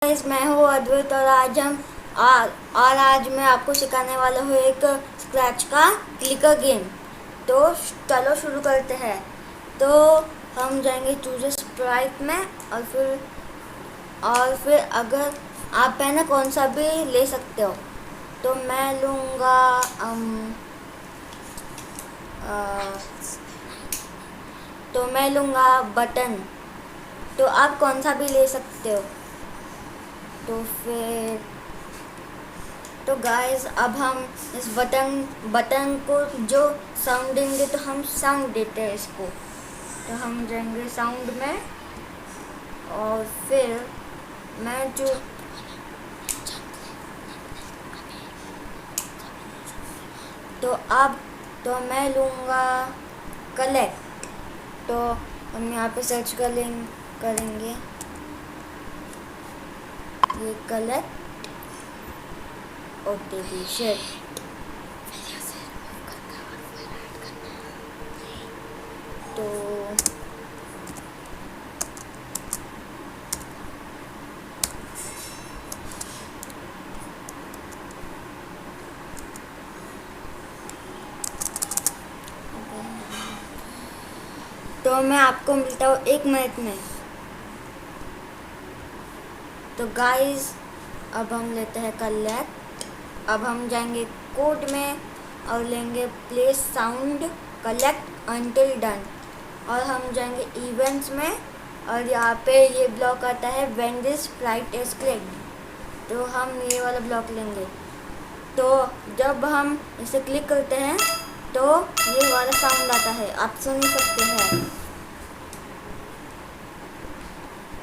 Guys, मैं हूँ अद्वैत और आज मैं आपको सिखाने वाला हूँ एक स्क्रैच का क्लिकर गेम। तो चलो शुरू करते हैं। तो हम जाएंगे चूज स्प्राइट में और फिर अगर आप पहले कौन सा भी ले सकते हो। तो मैं लूँगा बटन। तो आप कौन सा भी ले सकते हो। तो गाइस, अब हम इस बटन को जो साउंड देंगे तो हम साउंड देते हैं इसको। तो हम जाएंगे साउंड में और फिर मैं जो तो मैं लूँगा कलेक्ट। तो हम यहाँ पे सर्च करेंगे ये कलेक्ट OTP शेयर। तो मैं आपको मिलता हूँ 1 मिनट में। तो गाइस, अब हम लेते हैं कलेक्ट। अब हम जाएंगे कोड में और लेंगे place sound collect until done. और हम जाएंगे इवेंट्स में और यहाँ पे ये ब्लॉक आता है when this Sprite is clicked. तो हम ये वाला ब्लॉक लेंगे। तो जब हम इसे क्लिक करते हैं तो ये वाला साउंड आता है, आप सुन सकते हैं।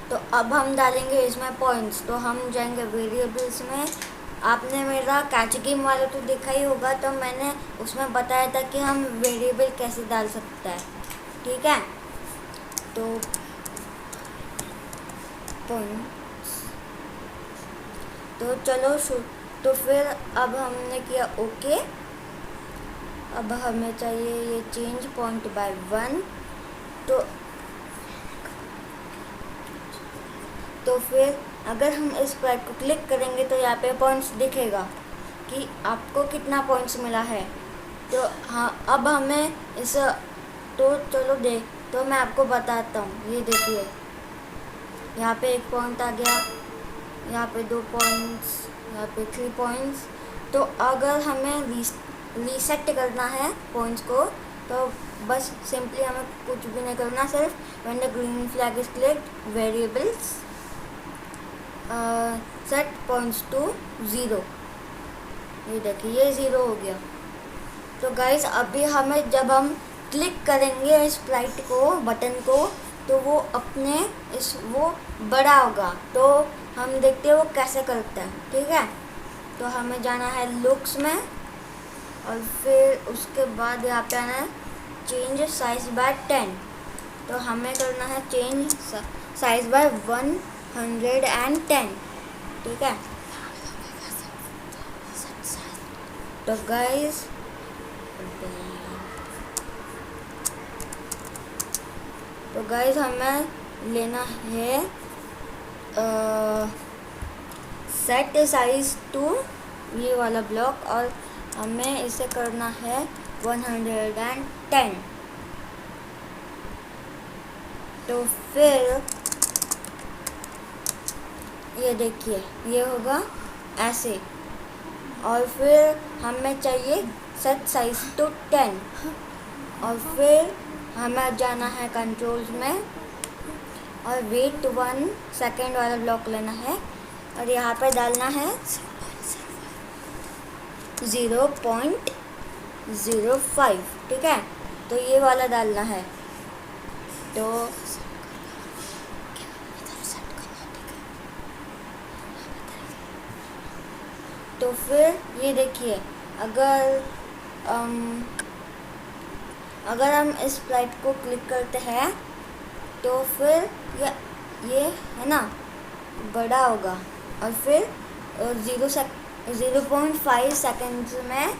तो अब हम डालेंगे इसमें पॉइंट्स। तो हम जाएंगे वेरिएबल्स में। आपने मेरा कैच गेम वाला तो देखा ही होगा, तो मैंने उसमें बताया था कि हम वेरिएबल कैसे डाल सकते हैं, ठीक है। तो पॉइंट्स, तो चलो तो फिर अब हमने किया ओके। अब हमें चाहिए ये चेंज पॉइंट बाय 1। तो फिर अगर हम इस पर को क्लिक करेंगे तो यहाँ पे पॉइंट्स दिखेगा कि आपको कितना पॉइंट्स मिला है। तो हाँ, अब हमें इस तो चलो तो मैं आपको बताता हूँ। ये देखिए, यहाँ पे 1 पॉइंट आ गया, यहाँ पे 2 पॉइंट्स, यहाँ पे 3 पॉइंट्स। तो अगर हमें रीसेट करना है पॉइंट्स को तो बस सिंपली हमें कुछ भी नहीं करना, सिर्फ when the green flag is clicked variables set points to 0। ये देखिए, ये 0 हो गया। तो गाइस, अभी हमें जब हम क्लिक करेंगे इस स्प्राइट को, बटन को, तो वो वो बड़ा होगा। तो हम देखते हैं वो कैसे करता है, ठीक है। तो हमें जाना है लुक्स में और फिर उसके बाद यहाँ पे आना है चेंज साइज बाय 10। तो हमें करना है चेंज साइज बाय 110, ठीक है। तो गाइस, हमें लेना है सेट साइज टू ये वाला ब्लॉक और हमें इसे करना है 110। तो फिर ये देखिए, ये होगा ऐसे। और फिर हमें चाहिए सेट साइज टू 10 और फिर हमें जाना है कंट्रोल्स में और वेट 1 सेकेंड वाला ब्लॉक लेना है और यहाँ पे डालना है 0.05, ठीक है। तो ये वाला डालना है। तो फिर ये देखिए, अगर हम इस स्प्राइट को क्लिक करते हैं तो फिर ये है ना, बड़ा होगा और फिर 0.5 सेकेंड्स में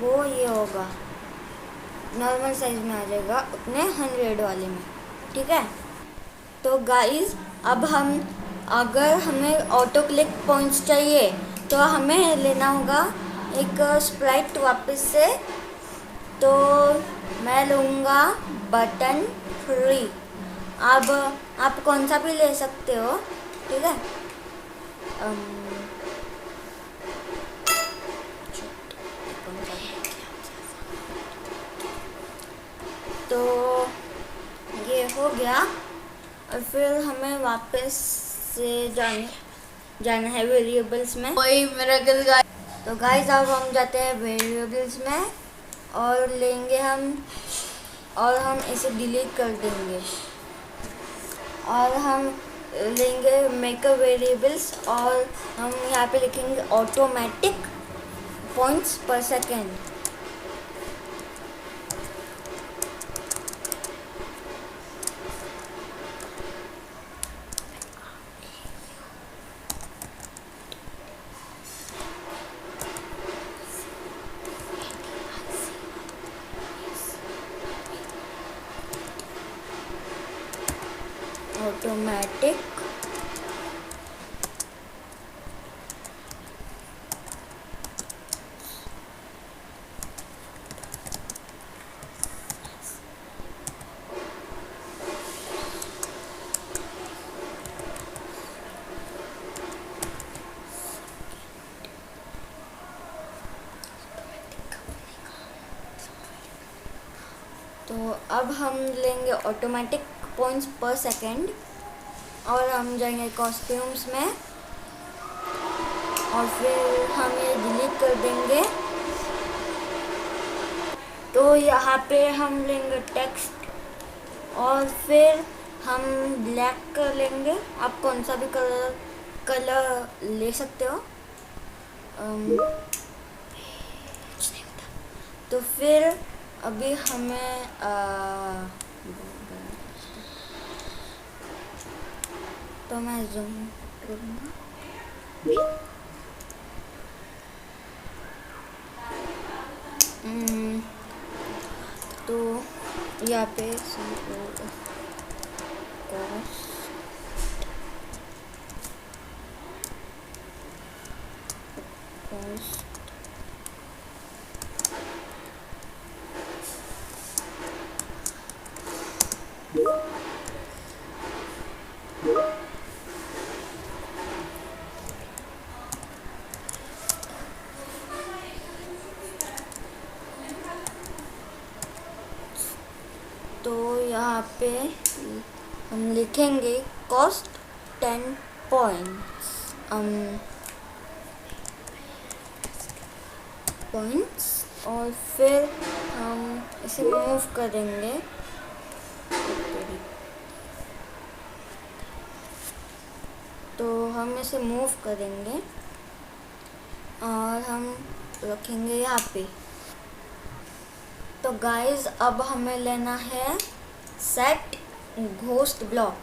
वो ये होगा, नॉर्मल साइज में आ जाएगा, उतने 100 वाले में, ठीक है। तो गाइस, अब हम अगर हमें ऑटो क्लिक पॉइंट्स चाहिए तो हमें लेना होगा एक स्प्राइट वापस से। तो मैं लूँगा बटन 3। अब आप कौन सा भी ले सकते हो, ठीक है। तो ये हो गया और फिर हमें वापस से जाना है वेरिएबल्स में। वही मेरा गल गाइस। तो गाइस अब हम जाते हैं वेरिएबल्स में और लेंगे और हम इसे डिलीट कर देंगे और हम लेंगे मेक अ वेरिएबल्स और हम यहाँ पे लिखेंगे ऑटोमेटिक पॉइंट्स पर सेकेंड। ऑटोमेटिक तो अब हम लेंगे ऑटोमेटिक पॉइंट्स पर सेकेंड और हम जाएंगे कॉस्ट्यूम्स में और फिर हम ये डिलीट कर देंगे। तो यहाँ पे हम लेंगे टेक्स्ट और फिर हम ब्लैक कर लेंगे। आप कौन सा भी कलर ले सकते हो। तो फिर अभी हमें तो मैं जूम करूँगा। तो यहाँ पे तो यहाँ पे हम लिखेंगे कॉस्ट 10 पॉइंट्स और फिर हम इसे मूव करेंगे। तो हम इसे मूव करेंगे और हम रखेंगे यहाँ पे। तो गाइस अब हमें लेना है सेट घोस्ट ब्लॉक।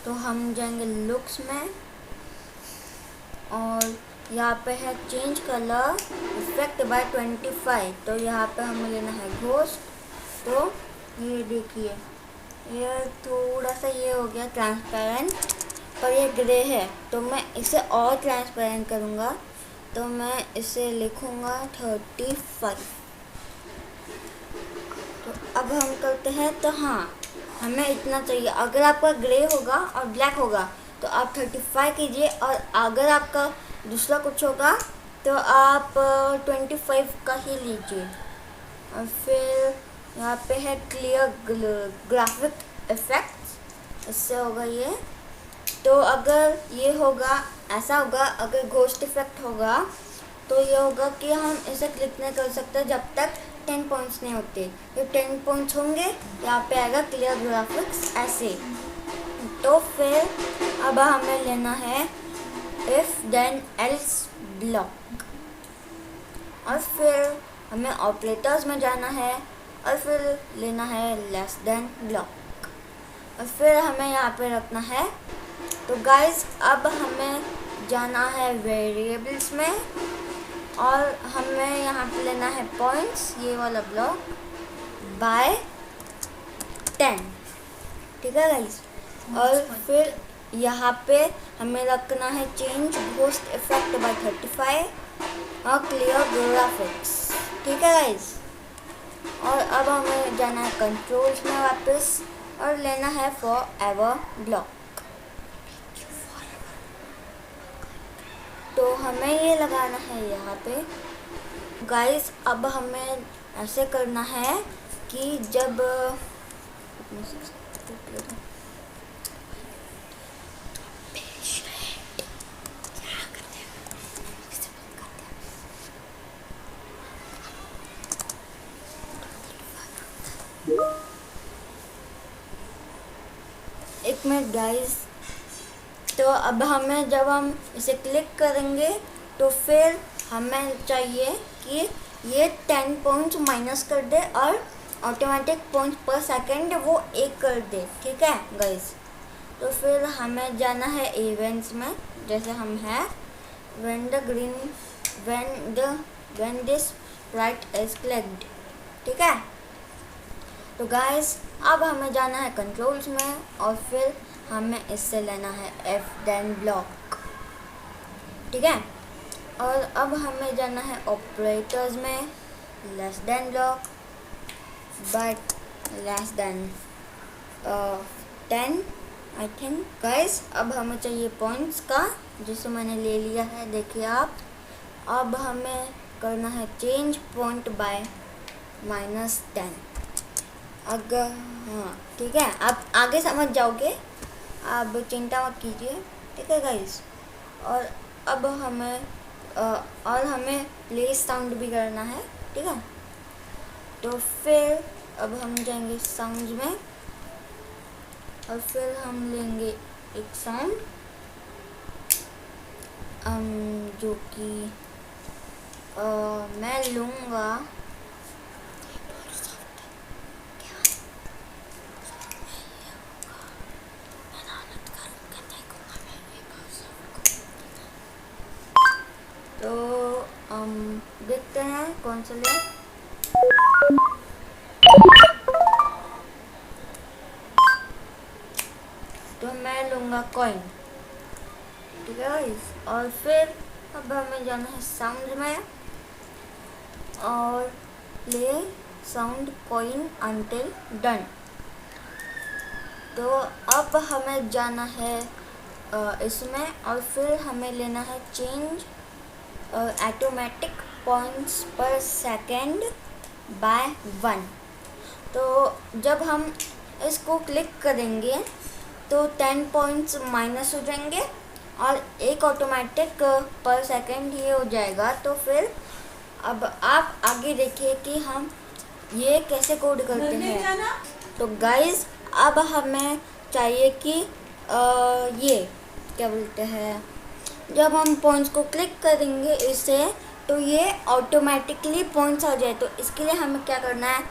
तो हम जाएंगे लुक्स में और यहाँ पे है चेंज कलर इफेक्ट बाय 25। तो यहाँ पे हमें लेना है घोस्ट। तो ये देखिए ये थोड़ा सा ये हो गया ट्रांसपेरेंट पर ये ग्रे है, तो मैं इसे और ट्रांसपेरेंट करूँगा। तो मैं इसे लिखूँगा 35। तो अब हम करते हैं। तो हाँ हमें इतना चाहिए। अगर आपका ग्रे होगा और ब्लैक होगा तो आप 35 कीजिए और अगर आपका दूसरा कुछ होगा तो आप 25 का ही लीजिए। और फिर यहाँ पे है क्लियर ग्राफिक इफेक्ट्स, इससे होगा ये। तो अगर ये होगा ऐसा होगा, अगर घोस्ट इफेक्ट होगा तो ये होगा कि हम इसे क्लिक नहीं कर सकते जब तक 10 पॉइंट्स नहीं होते। जब 10 पॉइंट्स होंगे यहाँ पे आएगा क्लियर ग्राफिक्स ऐसे। तो फिर अब हमें लेना है इफ देन एल्स ब्लॉक और फिर हमें ऑपरेटर्स में जाना है और फिर लेना है लेस देन ब्लॉक और फिर हमें यहाँ पे रखना है। तो गाइस अब हमें जाना है वेरिएबल्स में और हमें यहाँ पे लेना है पॉइंट्स, ये वाला ब्लॉक बाय 10, ठीक है गाइस। और फिर यहाँ पे हमें रखना है चेंज घोस्ट इफेक्ट बाय 35 और क्लियर ग्राफिक्स। ठीक है गाइस, और अब हमें जाना है कंट्रोल्स में वापस और लेना है फॉर एवर ब्लॉक। तो हमें ये लगाना है यहाँ पे गाइस। अब हमें ऐसे करना है कि जब एक मिनट गाइस, तो अब हमें जब हम इसे क्लिक करेंगे तो फिर हमें चाहिए कि ये 10 पॉइंट्स माइनस कर दे और ऑटोमेटिक पॉइंट्स पर सेकंड वो 1 कर दे। ठीक है गाइस, तो फिर हमें जाना है इवेंट्स में, जैसे हम हैं when this sprite is clicked। ठीक है, तो गाइस अब हमें जाना है कंट्रोल्स में और फिर हमें इससे लेना है f10 ब्लॉक। ठीक है, और अब हमें जाना है ऑपरेटर्स में less than block but less than 10 I think. Guys अब हमें चाहिए पॉइंट्स का, जिसे मैंने ले लिया है, देखिए आप। अब हमें करना है चेंज पॉइंट बाय -10। अगर हाँ ठीक है, आप आगे समझ जाओगे, आप चिंता मत कीजिए। ठीक है गाइस, और अब हमें प्ले साउंड भी करना है। ठीक है, तो फिर अब हम जाएंगे साउंड में और फिर हम लेंगे एक साउंड जो कि मैं लूँगा तो देखते हैं कौन सा ले। तो मैं लूँगा कॉइन। ठीक है गाइस, और फिर अब हमें जाना है साउंड में और play sound coin until done. तो अब हमें जाना है इसमें और फिर हमें लेना है चेंज ऑटोमेटिक पॉइंट्स पर सेकंड बाय 1। तो जब हम इसको क्लिक करेंगे तो 10 पॉइंट्स माइनस हो जाएंगे और एक ऑटोमेटिक पर सेकंड ही हो जाएगा। तो फिर अब आप आगे देखिए कि हम ये कैसे कोड करते हैं। तो गाइस अब हमें चाहिए कि ये क्या बोलते हैं, जब हम पॉइंट्स को क्लिक करेंगे इसे तो ये ऑटोमेटिकली पॉइंट्स आ जाए। तो इसके लिए हमें क्या करना है,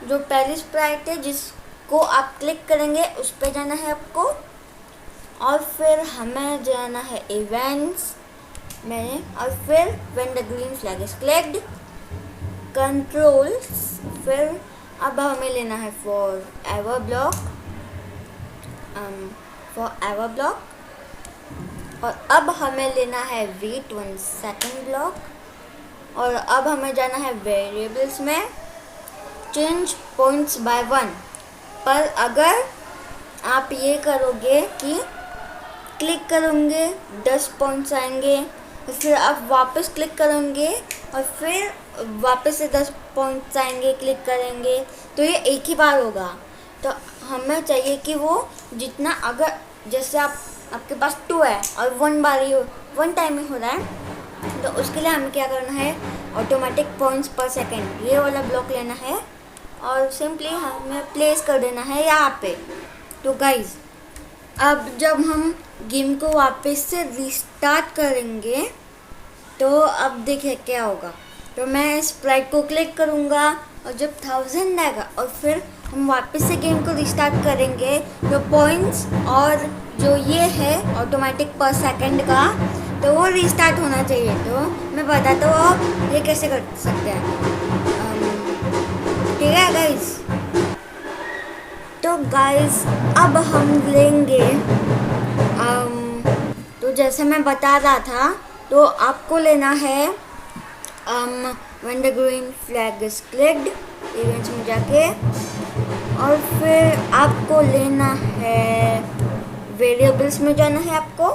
जो पहली स्प्राइट है जिसको आप क्लिक करेंगे उस पर जाना है आपको, और फिर हमें जाना है इवेंट्स में और फिर when the green flag is clicked controls. फिर अब हमें लेना है फॉर एवर ब्लॉक और अब हमें लेना है वेट 1 सेकंड ब्लॉक, और अब हमें जाना है वेरिएबल्स में चेंज पॉइंट्स बाय 1। पर अगर आप ये करोगे कि क्लिक करोगे 10 पॉइंट्स आएंगे, फिर आप वापस क्लिक करेंगे और फिर वापस से 10 पॉइंट्स आएंगे, क्लिक करेंगे, तो ये एक ही बार होगा। तो हमें चाहिए कि वो जितना, अगर जैसे आपके पास 2 है और 1 टाइम ही हो रहा है, तो उसके लिए हमें क्या करना है, ऑटोमेटिक पॉइंट्स पर सेकंड ये वाला ब्लॉक लेना है और सिंपली हमें प्लेस कर देना है यहाँ पे। तो गाइज अब जब हम गेम को वापस से रिस्टार्ट करेंगे तो अब देखिए क्या होगा। तो मैं स्प्राइट को क्लिक करूँगा और जब 1000 आएगा और फिर हम वापस से गेम को रिस्टार्ट करेंगे तो पॉइंट्स और जो ये है ऑटोमेटिक पर सेकंड का, तो वो रिस्टार्ट होना चाहिए। तो मैं बताता हूँ आप ये कैसे कर सकते हैं। ठीक है गाइस, तो गाइस अब हम लेंगे तो जैसे मैं बता रहा था, तो आपको लेना है when the green flag is clicked events में जाके, और फिर आपको लेना है वेरिएबल्स में जाना है आपको,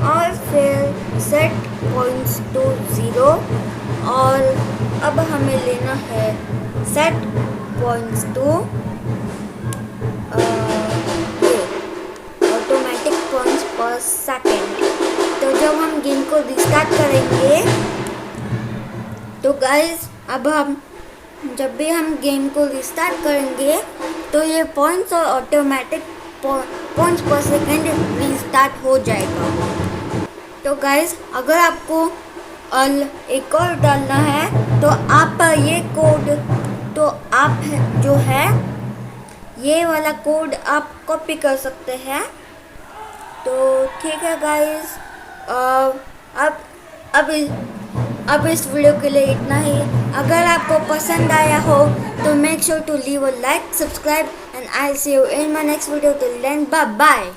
और फिर सेट पॉइंट्स टू 0, और अब हमें लेना है set points to automatic points पर सेकेंड। तो जब हम गेम को रिस्टार्ट करेंगे, तो गाइस अब हम जब भी हम गेम को रिस्टार्ट करेंगे तो ये पॉइंट्स और ऑटोमेटिक पॉइंट्स पर सेकेंड रिस्टार्ट हो जाएगा। तो गाइस अगर आपको एक और डालना है तो आप ये कोड, तो आप जो है ये वाला कोड आप कॉपी कर सकते हैं। तो ठीक है गाइस, अब इस वीडियो के लिए इतना ही। अगर आपको पसंद आया हो तो make sure to leave a like, subscribe, and I see you in my next video. Till then bye bye.